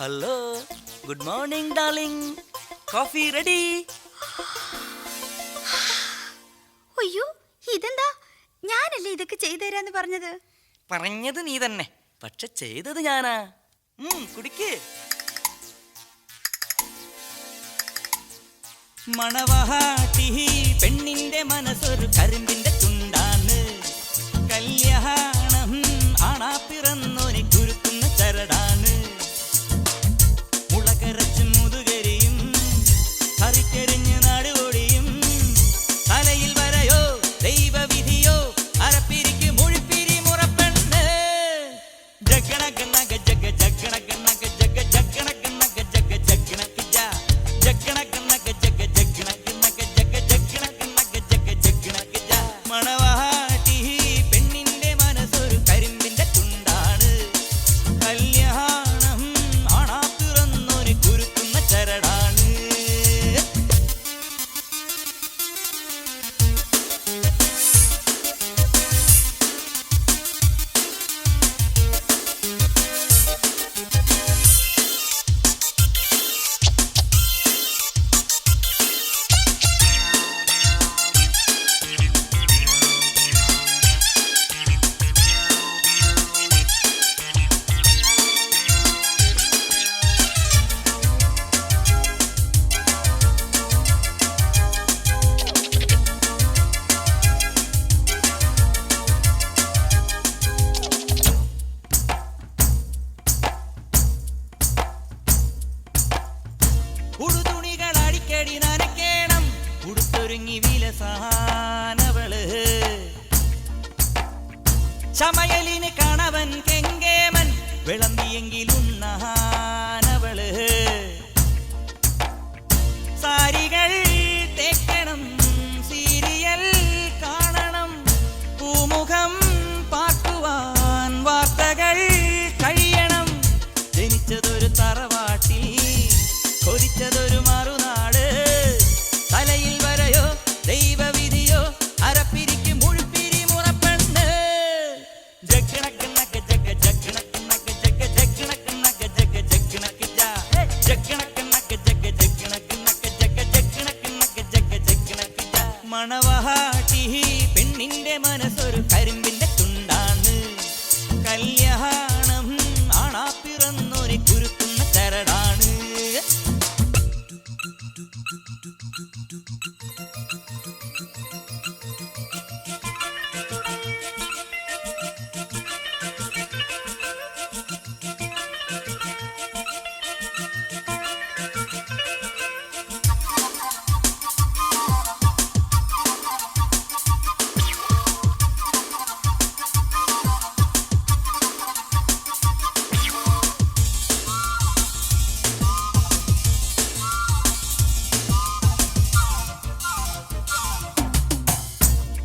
Hello, good morning darling. Coffee ready? അയ്യോ, ഇതെന്താ? ഞാനല്ലേ ഇതൊക്കെ ചെയ്തു തരാന്ന് പറഞ്ഞത്. പറഞ്ഞത് നീ തന്നെ, പക്ഷെ ചെയ്തത് ഞാനാ. കുടിക്ക്. മണവാട്ടി പെണ്ണിന്റെ മനസ്സൊരു കരിമ്പിന്റെ തുണ്ടാണ്. കല്യാണം ആണാ പിറന്നോനെ കുരുക്കുന്ന ചരടാണ്. മുളകരച്ച് മുതുകരിയും കറിക്കരിഞ്ഞ് നടുവൊടിയും തലയിൽ വരയോ ദൈവവിധിയോ അരപ്പിരിക്ക് മുഴുപ്പിരി മുറപ്പെണ്ണ്. ജഗണഗണഗ ജഗ ജഗണഗണഗ ജഗ ജഗണഗണഗ ജഗ ജഗണഗ ജഗണഗണഗ ജഗ ജഗണഗണഗ ജഗ ജഗണഗണഗ ജഗ ജഗണഗ. മണവാട്ടി പെണ്ണിന്റെ മനസ്സൊരു കരിമ്പിന്റെ തുണ്ടാണ്. കല്യാണം ആണാ തുറന്നൊരു കുരുക്കുന്ന ചരടാണ്. ഉടുതുണികൾ അടിക്കടി നനയ്ക്കണം, ഉടുത്തൊരുങ്ങി വിലസാനവള്. ചമയലിന് കണവൻ കെങ്കേമൻ വിളമ്പിയെങ്കിലുണ്ണാനവള്. സാരികൾ തേക്കണം, സീരിയൽ കാണണം, പൂമുഖം പാക്കുവാൻ വാർത്തകൾ കഴിയണം. ജനിച്ചതൊരു തറവാട്ടിൽ, കൊരിച്ചതൊരു മറുനാട്. തലയിൽ വരയോ ദൈവവിധിയോ അരപ്പിരിക്ക് മുഴുപ്പിരി മുറപ്പെണ്ണ്. ജഗണഗണഗ ജഗ ജഗണഗണഗ ജഗ ജഗണഗണഗ ജഗ ജഗണഗ ജഗണഗണഗ ജഗ ജഗണഗണഗ ജഗ ജഗണഗണഗ ജഗ ജഗണഗ. മണവാട്ടി പെണ്ണിന്റെ മനസ്സൊരു കരിമ്പിന്റെ തുണ്ടാണ്. കല്യാണം ആണാ പിറന്നോനെ കുരുക്കുന്ന ചരടാണ്.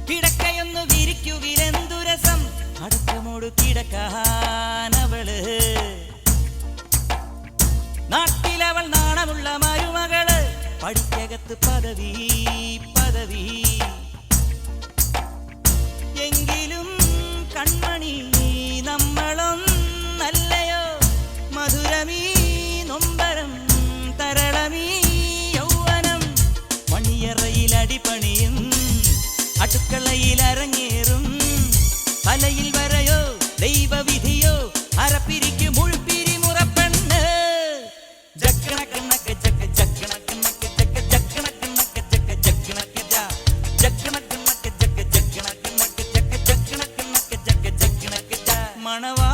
കിടക്കയൊന്നു വിരിക്കുകിലെന്തു രസം, അടക്കമോടു കിടക്കാനവള്. നാട്ടിലവൾ നാണമുള്ള മരുമകള്, പടിക്കകത്ത് പദവി പദവി. എങ്കിലും കൺമണി നമ്മളൊന്നല്ലയോ, മധുരമീ നൊമ്പരം തരളമീ യൗവനം. മണിയറയിൽ അടിപണിയും അടുക്കളയിൽ അരങ്ങേറും. തലയിൽ വരയോ ദൈവവിധിയോ അരപ്പിരിക്ക് മുഴുപ്പിരി മുറപ്പെണ്ണ്. ജഗണഗണഗ ജഗ ജഗണഗണഗ ജഗ ജഗണഗണഗ ജഗ ജഗണഗ ജഗണഗണഗ ജഗ ജഗണഗ ജഗ ജഗണഗ ജഗ ജഗണഗ. മണവാ